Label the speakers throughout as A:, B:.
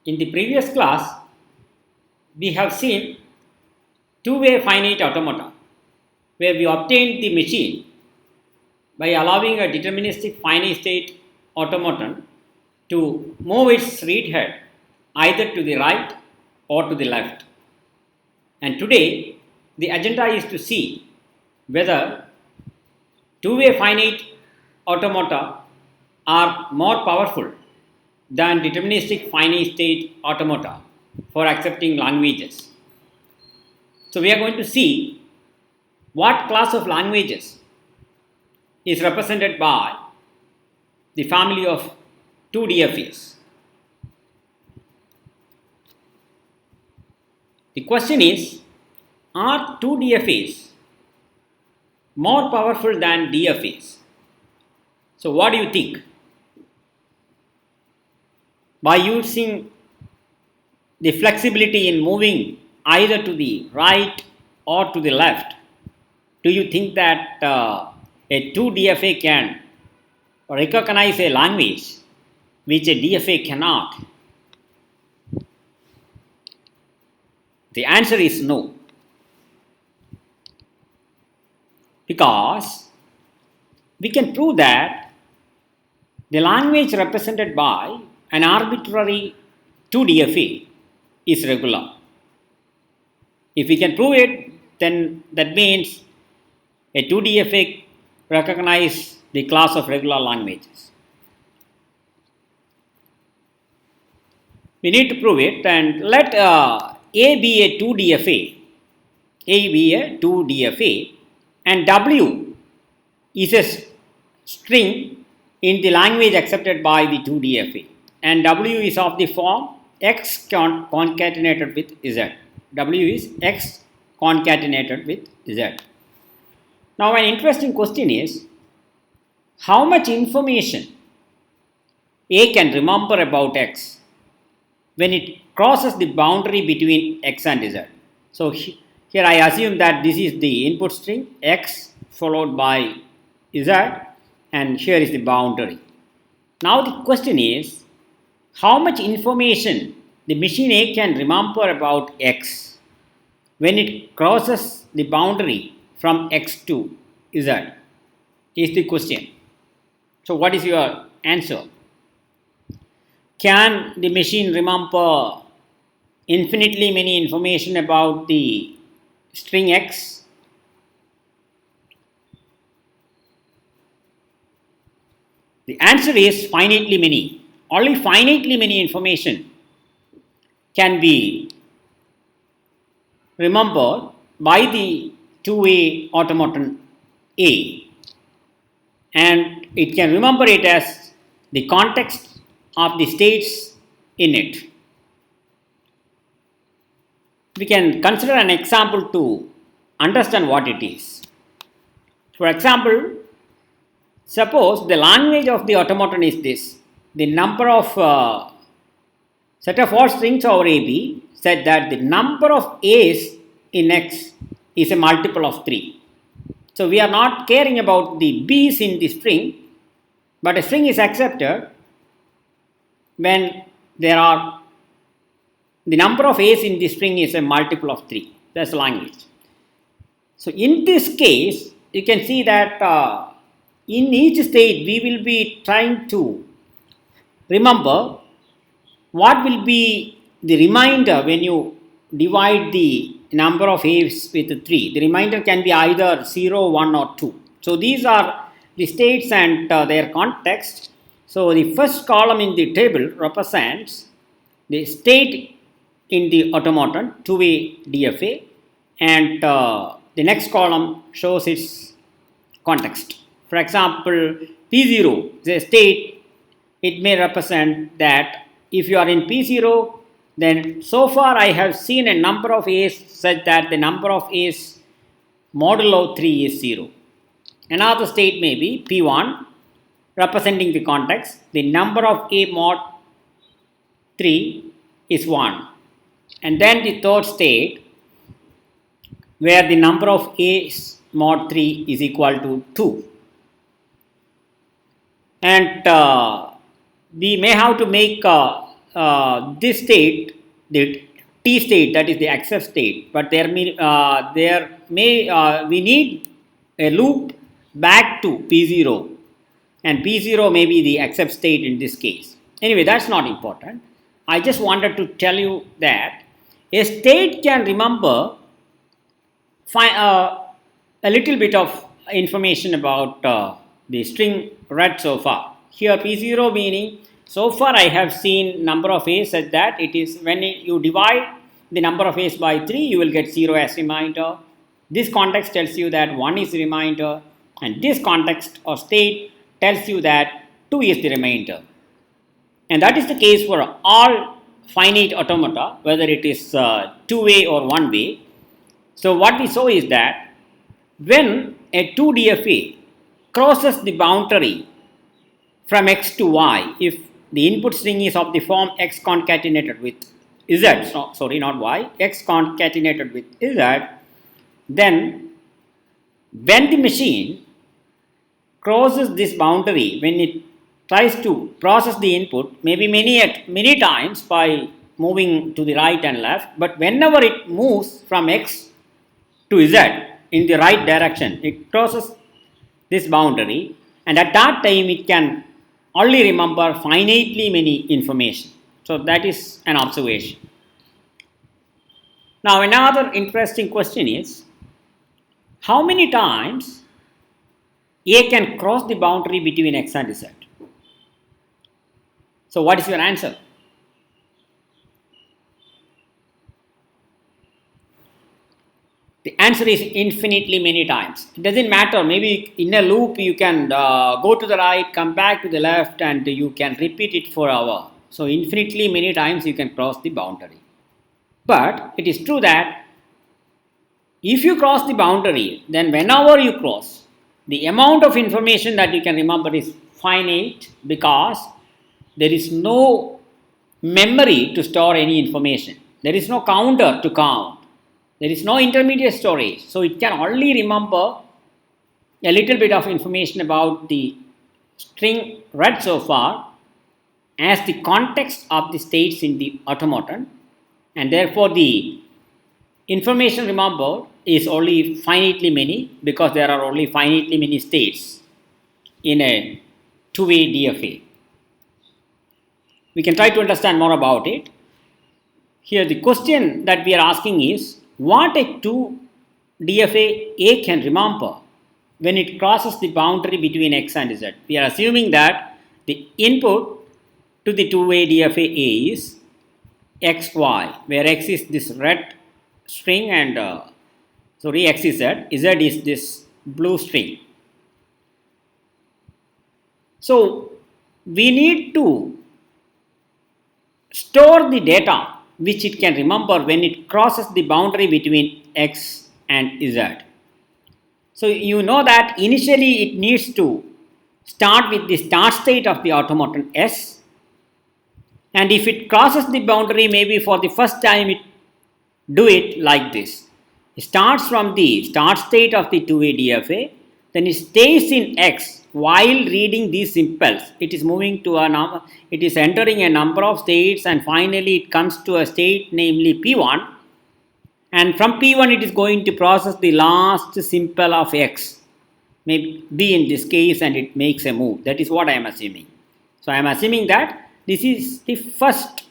A: In the previous class, we have seen two-way finite automata where we obtained the machine by allowing a deterministic finite state automaton to move its read head either to the right or to the left. And today, the agenda is to see whether two-way finite automata are more powerful than deterministic finite state automata for accepting languages. So we are going to see what class of languages is represented by the family of 2DFAs. The question is, are 2DFAs more powerful than DFAs? So what do you think? By using the flexibility in moving either to the right or to the left, do you think that a 2DFA can recognize a language which a DFA cannot? The answer is no. Because we can prove that the language represented by an arbitrary 2DFA is regular. If we can prove it, then that means a 2DFA recognize the class of regular languages. We need to prove it, and let A be a 2DFA, A be a 2DFA, and W is a string in the language accepted by the 2DFA, and W is of the form X concatenated with Z. W is X concatenated with Z. Now an interesting question is, how much information A can remember about X when it crosses the boundary between X and Z? So here I assume that this is the input string X followed by Z, and here is the boundary. Now the question is, how much information the machine A can remember about X when it crosses the boundary from X to Z is the question. So what is your answer? Can the machine remember infinitely many information about the string X? The answer is finitely many. Only finitely many information can be remembered by the two-way automaton A, and it can remember it as the context of the states in it. We can consider an example to understand what it is. For example, suppose the language of the automaton is this. The number of set of all strings over AB said that the number of A's in X is a multiple of 3. So we are not caring about the B's in the string, but a string is accepted when there are the number of A's in the string is a multiple of 3. That's the language. So in this case, you can see that in each state we will be trying to remember what will be the remainder when you divide the number of A's with 3. The remainder can be either 0, 1 or 2. So these are the states and their context. So the first column in the table represents the state in the automaton, two-way DFA, and the next column shows its context. For example, P0 is a state. It may represent that if you are in P0, then so far I have seen a number of A's such that the number of A's modulo 3 is 0. Another state may be P1 representing the context. The number of A mod 3 is 1. And then the third state where the number of A's mod 3 is equal to 2. And we may have to make this state, the T state, that is the accept state, but we need a loop back to P0, and P0 may be the accept state in this case. Anyway, that's not important. I just wanted to tell you that a state can remember a little bit of information about the string read so far. Here P0 meaning so far I have seen number of A's such that it is when you divide the number of A's by 3, you will get 0 as remainder. This context tells you that 1 is the remainder, and this context or state tells you that 2 is the remainder. And that is the case for all finite automata, whether it is two-way or one-way. So what we saw is that when a 2DFA crosses the boundary from x to y, if the input string is of the form x concatenated with z, sorry not y, x concatenated with z, then when the machine crosses this boundary, when it tries to process the input, maybe many times by moving to the right and left, but whenever it moves from x to z in the right direction, it crosses this boundary, and at that time it can only remember finitely many information. So that is an observation. Now another interesting question is, how many times A can cross the boundary between x and z? So what is your answer? The answer is infinitely many times. It doesn't matter, maybe in a loop you can go to the right, come back to the left, and you can repeat it for hour. So infinitely many times you can cross the boundary. But it is true that if you cross the boundary, then whenever you cross, the amount of information that you can remember is finite, because there is no memory to store any information. There is no counter to count. There is no intermediate storage. So it can only remember a little bit of information about the string read so far as the context of the states in the automaton, and therefore the information remembered is only finitely many, because there are only finitely many states in a two-way DFA. We can try to understand more about it. Here the question that we are asking is, what a 2 DFA A can remember when it crosses the boundary between x and z. We are assuming that the input to the two-way DFA A is xy, where x is this red string and x is z is this blue string. So we need to store the data which it can remember when it crosses the boundary between x and z. So you know that initially it needs to start with the start state of the automaton S, and if it crosses the boundary, maybe for the first time it do it like this. It starts from the start state of the two-way DFA, then it stays in x while reading these impulse. It is moving to a number, it is entering a number of states, and finally it comes to a state namely P1, and from P1 it is going to process the last simple of x, maybe B in this case, and it makes a move. That is what I am assuming. So I am assuming that this is the first,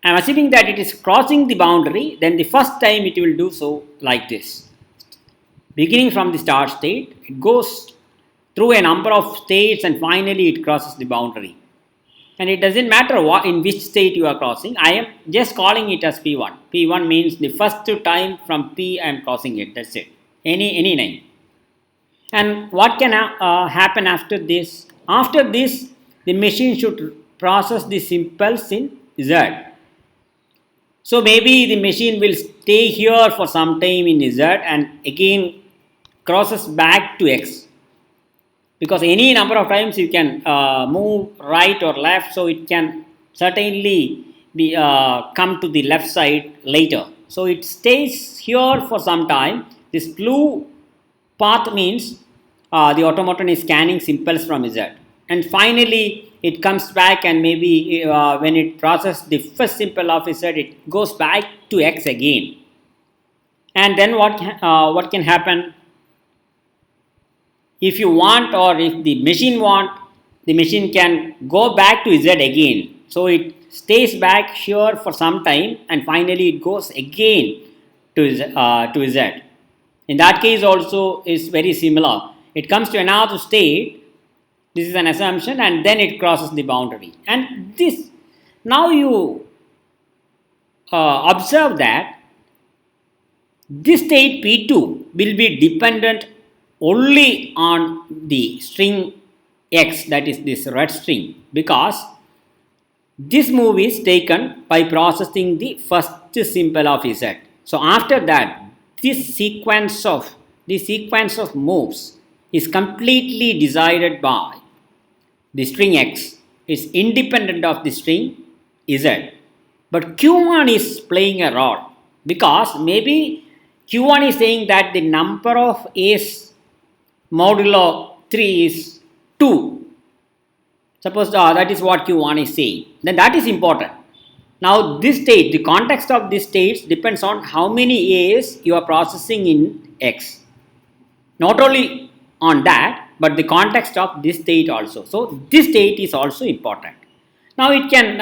A: I am assuming that it is crossing the boundary, then the first time it will do so like this. Beginning from the start state, it goes through a number of states and finally it crosses the boundary. And it doesn't matter what, in which state you are crossing. I am just calling it as P1. P1 means the first time from P I am crossing it. That's it. Any name. And what can happen after this? After this, the machine should process this impulse in Z. So maybe the machine will stay here for some time in Z and again crosses back to X. Because any number of times you can move right or left, so it can certainly be come to the left side later. So it stays here for some time. This blue path means the automaton is scanning impulse from Z, and finally it comes back, and maybe when it processes the first simple of z, it goes back to x again. And then what can happen? If you want, or if the machine the machine can go back to z again. So it stays back here for some time, and finally it goes again to z. In that case also is very similar. It comes to another state. This is an assumption, and then it crosses the boundary. And this, now you observe that this state P2 will be dependent only on the string x, that is this red string, because this move is taken by processing the first symbol of z. So after that, this sequence of moves is completely decided by the string x. Is independent of the string z. But Q1 is playing a role, because maybe Q1 is saying that the number of a's modulo 3 is 2. Suppose that is what Q1 is saying. Then that is important. Now this state, the context of this states depends on how many a's you are processing in x. Not only on that, but the context of this state also. So this state is also important. Now it can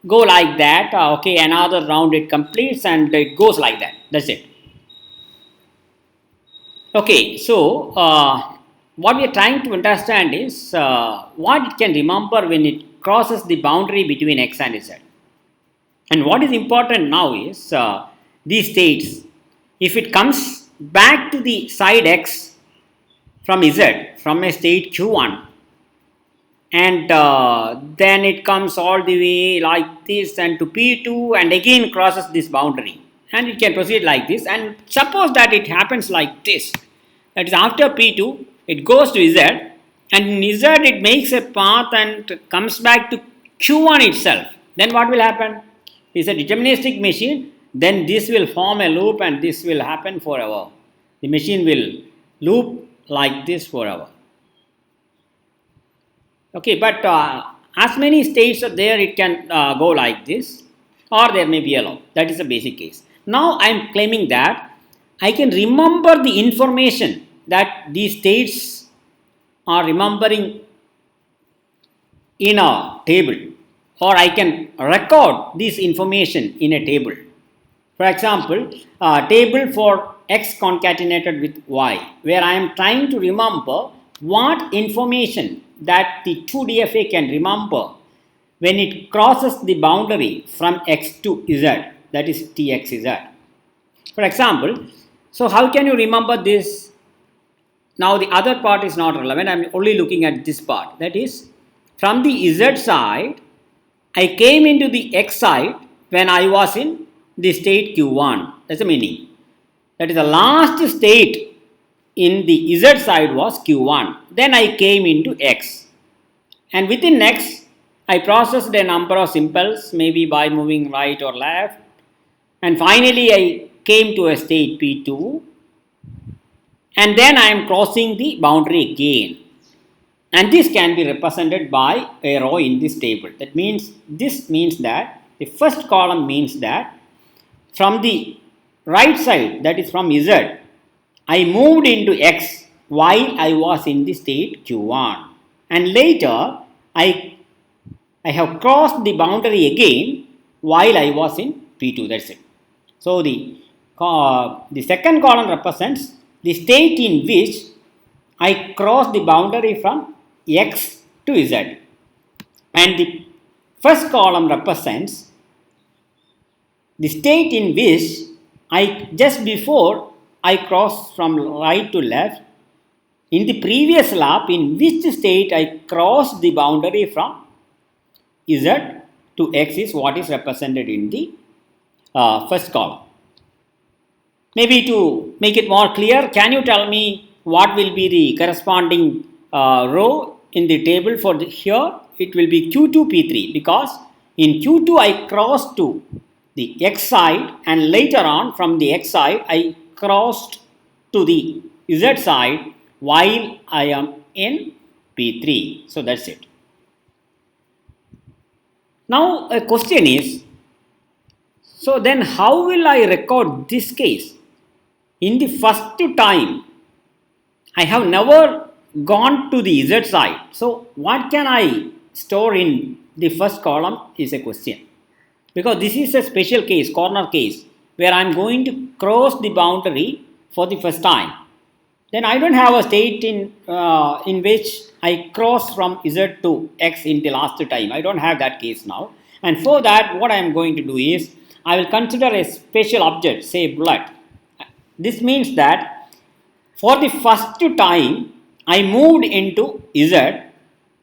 A: go like that. Okay, another round it completes, and it goes like that. That's it. Okay, so what we are trying to understand is what it can remember when it crosses the boundary between x and z. And what is important now is these states, if it comes back to the side x from z, from a state q1, and then it comes all the way like this and to P2, and again crosses this boundary, and it can proceed like this. And suppose that it happens like this, that is after P2 it goes to z, and in z it makes a path and comes back to q1 itself. Then what will happen? It's a deterministic machine. Then this will form a loop, and this will happen forever. The machine will loop like this forever. Okay, but as many states are there, it can go like this, or there may be a loop. That is the basic case. Now I am claiming that I can remember the information that these states are remembering in a table, or I can record this information in a table. For example, a table for x concatenated with y, where I am trying to remember what information that the 2DFA can remember when it crosses the boundary from x to z, that is txz. For example, so how can you remember this? Now the other part is not relevant. I am only looking at this part. That is, from the z side, I came into the x side when I was in the state q1. That's the meaning. That is, the last state in the z side was q1. Then I came into x. And within x, I processed a number of simples, maybe by moving right or left. And finally, I came to a state P2. And then I am crossing the boundary again. And this can be represented by a row in this table. That means, this means that the first column means that from the right side, that is from z, I moved into x while I was in the state q1. And later, I have crossed the boundary again while I was in P2. That's it. So the second column represents the state in which I crossed the boundary from x to z. And the first column represents the state in which just before I crossed from right to left, in the previous lap, in which state I crossed the boundary from z to x is what is represented in the first column. Maybe to make it more clear, can you tell me what will be the corresponding row in the table for here? It will be Q2 P3, because in Q2 I crossed to the x side, and later on from the x side I crossed to the z side while I am in P3. So that's it. Now a question is, so then how will I record this case? In the first time, I have never gone to the Z side. So what can I store in the first column is a question. Because this is a special case, corner case, where I am going to cross the boundary for the first time. Then I don't have a state in which I cross from Z to X in the last time. I don't have that case now. And for that, what I am going to do is, I will consider a special object, say bullet. This means that for the first time, I moved into Z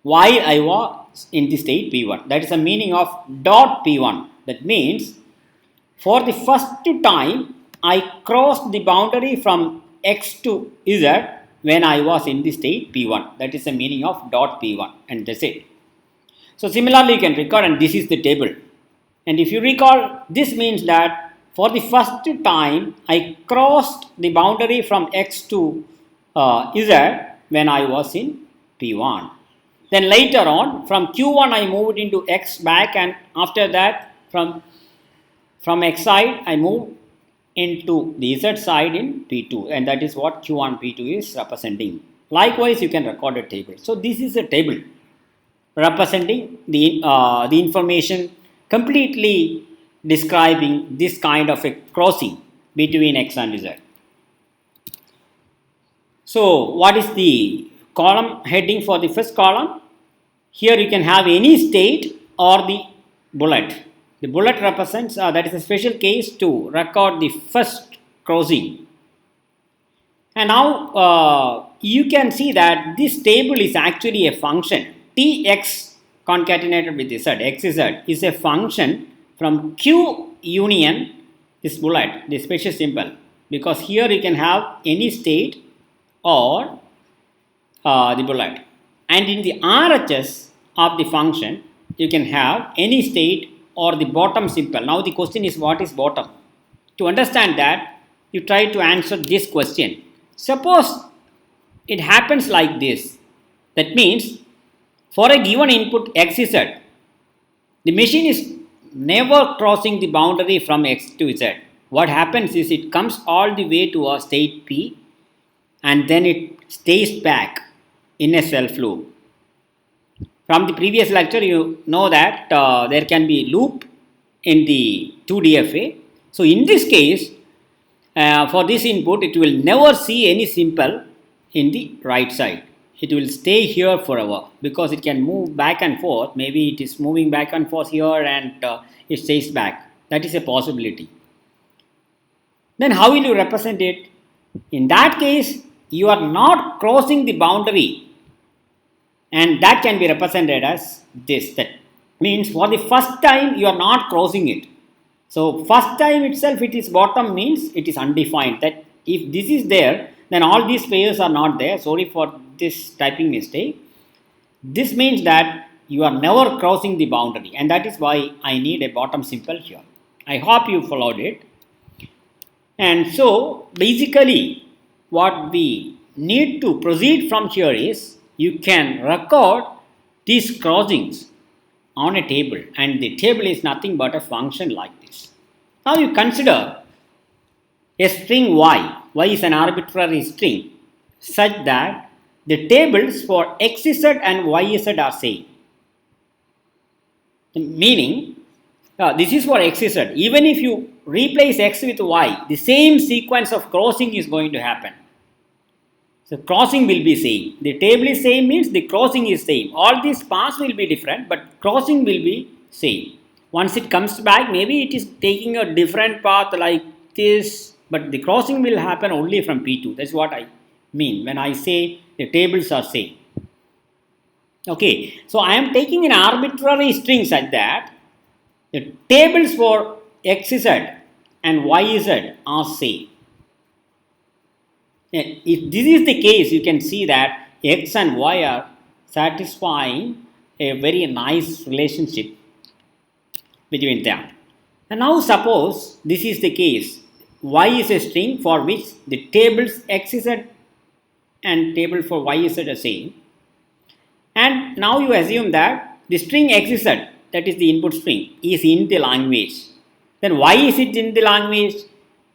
A: while I was in the state P1. That is the meaning of dot P1. That means for the first time, I crossed the boundary from X to Z when I was in the state P1. That is the meaning of dot P1, and that's it. So similarly, you can record, and this is the table. And if you recall, this means that for the first time, I crossed the boundary from X to Z when I was in P1. Then later on, from Q1, I moved into X back, and after that, from X side, I moved into the Z side in P2, and that is what Q1 P2 is representing. Likewise, you can record a table. So this is a table representing the information, completely describing this kind of a crossing between X and Z. So what is the column heading for the first column? Here you can have any state or the bullet. The bullet represents, that is a special case to record the first crossing. And now you can see that this table is actually a function. Tx concatenated with z, xz, is a function from Q union this bullet, the special symbol. Because here you can have any state or the bullet. And in the RHS of the function, you can have any state or the bottom symbol. Now the question is, what is bottom? To understand that, you try to answer this question. Suppose it happens like this. That means for a given input xz, the machine is never crossing the boundary from X to Z. What happens is it comes all the way to a state P, and then it stays back in a self loop. From the previous lecture, you know that there can be loop in the 2DFA. So in this case, for this input, it will never see any symbol in the right side. It will stay here forever because it can move back and forth. Maybe it is moving back and forth here and it stays back. That is a possibility. Then how will you represent it? In that case, you are not crossing the boundary, and that can be represented as this. That means for the first time you are not crossing it. So first time itself it is bottom means it is undefined. That if this is there, then all these pairs are not there. Sorry for this typing mistake. This means that you are never crossing the boundary, and that is why I need a bottom symbol here. I hope you followed it. And so basically what we need to proceed from here is, you can record these crossings on a table, and the table is nothing but a function like this. Now you consider a string y. Y is an arbitrary string such that the tables for xz and yz are same. Meaning, this is for xz. Even if you replace x with y, the same sequence of crossing is going to happen. So crossing will be same. The table is same means the crossing is same. All these paths will be different, but crossing will be same. Once it comes back, maybe it is taking a different path like this, but the crossing will happen only from P2. That's what I mean when I say the tables are same. Okay, so I am taking an arbitrary string such that the tables for xz and yz are same. If this is the case, you can see that x and y are satisfying a very nice relationship between them. And now suppose this is the case, y is a string for which the tables xz and table for yz are same. And now you assume that the string XZ, that is the input string, is in the language. Then why is it in the language?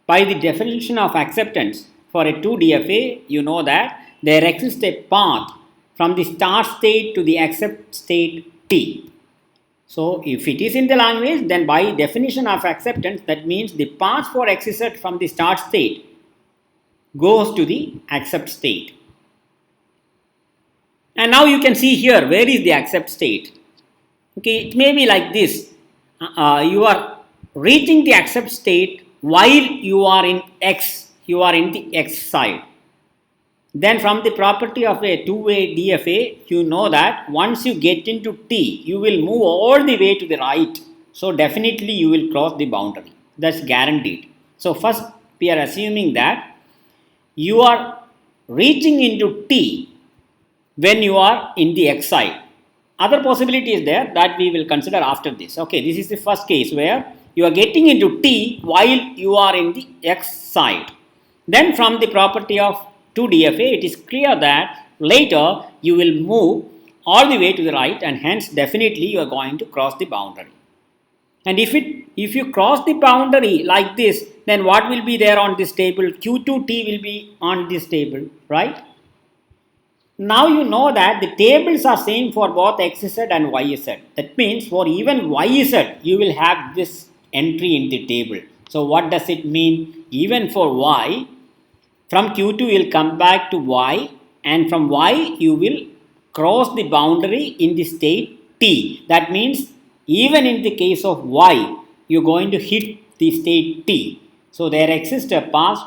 A: By the definition of acceptance for a 2DFA, you know that there exists a path from the start state to the accept state T. So if it is in the language, then by definition of acceptance, that means the path for XZ from the start state goes to the accept state. And now you can see here, where is the accept state? Okay, it may be like this. You are reaching the accept state while you are in X, you are in the X side. Then from the property of a two-way DFA, you know that once you get into T, you will move all the way to the right. So definitely you will cross the boundary. That's guaranteed. So first we are assuming that you are reaching into T when you are in the X side. Other possibility is there that we will consider after this. Okay, this is the first case where you are getting into T while you are in the X side. Then from the property of 2DFA, it is clear that later you will move all the way to the right, and hence definitely you are going to cross the boundary. And if you cross the boundary like this, then what will be there on this table? Q2T will be on this table, right? Now you know that the tables are same for both XZ and YZ. That means for even YZ, you will have this entry in the table. So what does it mean? Even for Y, from Q2 you will come back to Y, and from Y you will cross the boundary in the state T. That means even in the case of Y, you are going to hit the state T. So there exists a path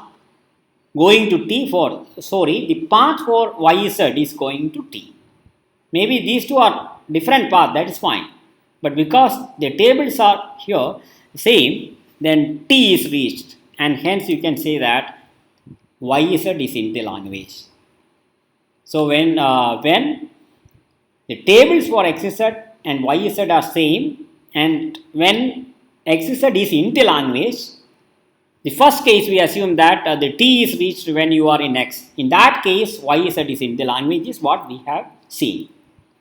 A: going to T for, the path for YZ is going to T. Maybe these two are different paths, that is fine. But because the tables are here same, then T is reached, and hence you can say that YZ is in the language. So when the tables for XZ and YZ are same, and when XZ is in the language, the first case we assume that the T is reached when you are in X. In that case, YZ is in the language is what we have seen.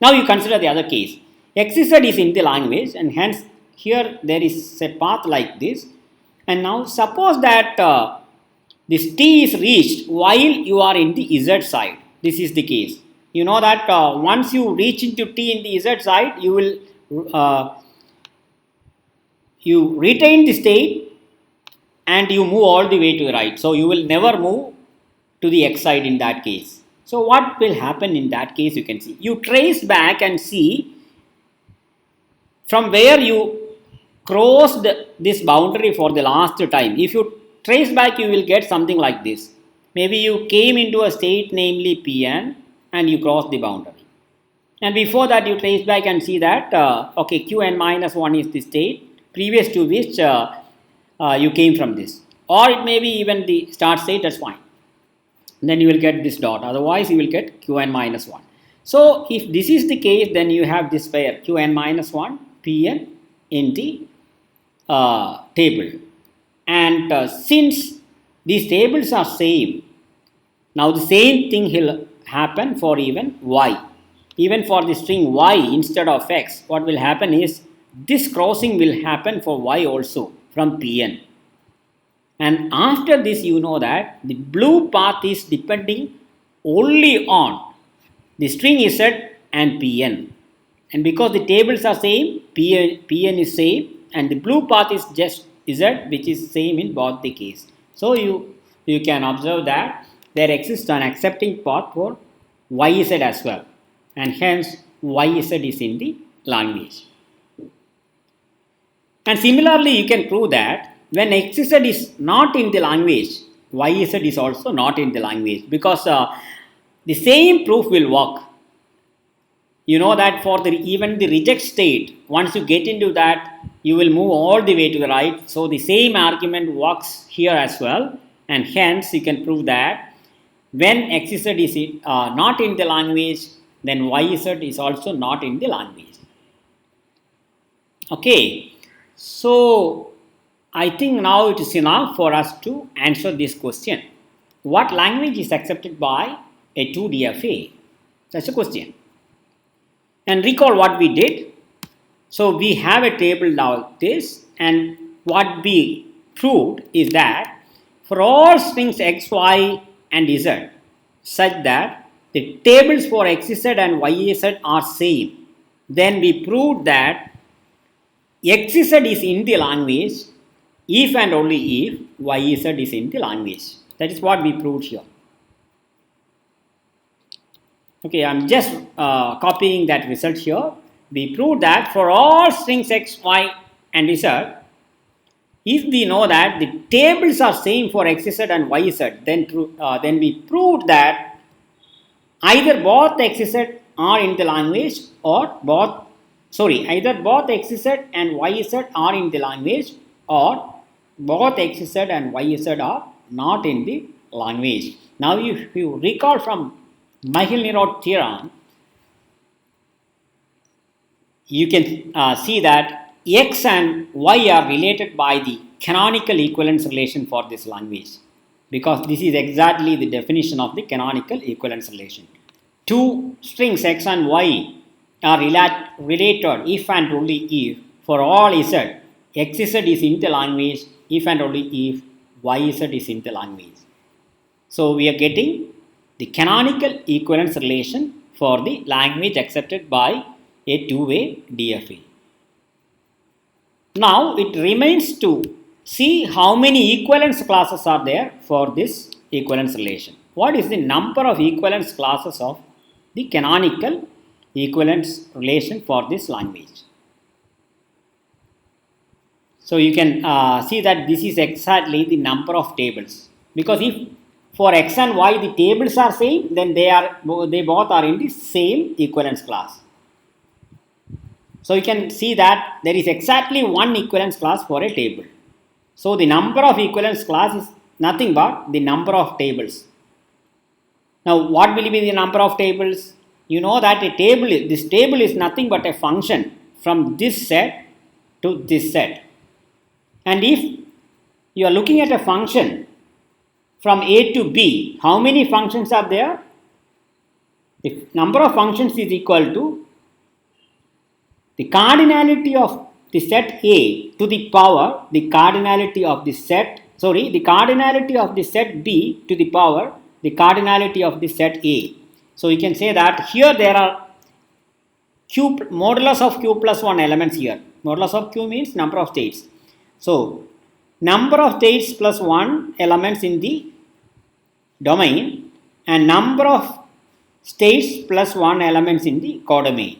A: Now you consider the other case. XZ is in the language, and hence here there is a path like this. And now suppose that this T is reached while you are in the Z side. This is the case. You know that once you reach into T in the Z side, you will you retain the state and you move all the way to the right. So you will never move to the X side in that case. So what will happen in that case? You can see. You trace back and see from where you crossed this boundary for the last time. If you trace back, you will get something like this. Maybe you came into a state namely Pn and you crossed the boundary. And before that you trace back and see that okay, Qn minus 1 is the state previous to which you came from this. Or it may be even the start state, that's fine. Then you will get this dot, otherwise you will get Qn minus 1. So if this is the case, then you have this pair Qn minus 1 Pn in the table. And since these tables are same, now the same thing will happen for even Y. Even for the string Y instead of X, what will happen is this crossing will happen for Y also from Pn. And after this, you know that the blue path is depending only on the string Z and Pn. And because the tables are same, Pn is same, and the blue path is just Z, which is same in both the case. So you can observe that there exists an accepting path for YZ as well, and hence YZ is in the language. And similarly, you can prove that when XZ is not in the language, YZ is also not in the language, because the same proof will work. You know that for even the reject state, once you get into that, you will move all the way to the right. So the same argument works here as well, and hence you can prove that when XZ is not in the language, then YZ is also not in the language. Okay, so I think now it is enough for us to answer this question. What language is accepted by a 2DFA? That's a question. And recall what we did. So we have a table like this, and what we proved is that for all strings x, y and z such that the tables for xz and yz are same, then we proved that xz is in the language if and only if yz is in the language. That is what we proved here. Okay, I am just copying that result here. We proved that for all strings x, y and z, if we know that the tables are same for xz and yz, then we proved that either both xz are in the language or either both xz and yz are in the language or both xz and yz are not in the language. Now, if you recall from Michael-Nerod theorem, you can see that x and y are related by the canonical equivalence relation for this language, because this is exactly the definition of the canonical equivalence relation. Two strings x and y are related if and only if for all z, xz is in the language if and only if yz is in the language. So we are getting the canonical equivalence relation for the language accepted by a two-way DFA. Now it remains to see how many equivalence classes are there for this equivalence relation. What is the number of equivalence classes of the canonical equivalence relation for this language? So you can see that this is exactly the number of tables, because if for x and y the tables are same, then they both are in the same equivalence class. So you can see that there is exactly one equivalence class for a table. So the number of equivalence class is nothing but the number of tables. Now what will be the number of tables? You know that this table is nothing but a function from this set to this set. And if you are looking at a function from A to B, how many functions are there? The number of functions is equal to the cardinality of the set A to the power the cardinality of the set B to the power the cardinality of the set A. So you can say that here there are modulus of q plus 1 elements here. Modulus of q means number of states. So number of states plus 1 elements in the domain and number of states plus 1 elements in the codomain.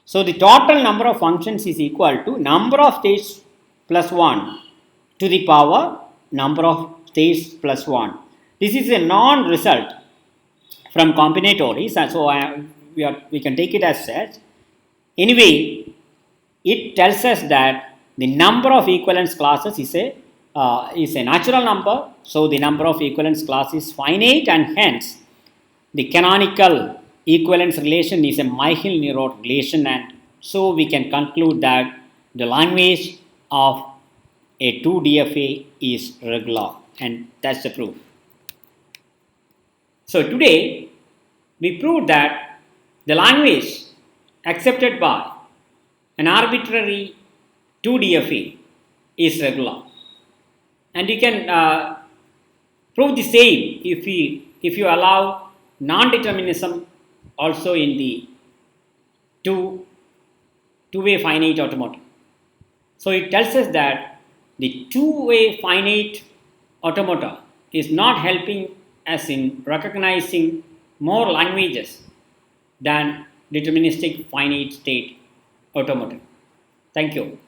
A: So the total number of functions is equal to number of states plus 1 to the power number of states plus 1. This is a non-result from combinatories, so we can take it as such. Anyway, it tells us that the number of equivalence classes is a natural number, so the number of equivalence classes is finite, and hence the canonical equivalence relation is a Michael-Nerod relation, and so we can conclude that the language of a 2-DFA is regular, and that's the proof. So today we proved that the language accepted by an arbitrary 2-DFA is regular, and you can prove the same if you allow non-determinism also in the two-way finite automata. So it tells us that the two-way finite automata is not helping us in recognizing more languages than deterministic finite state automata. Thank you.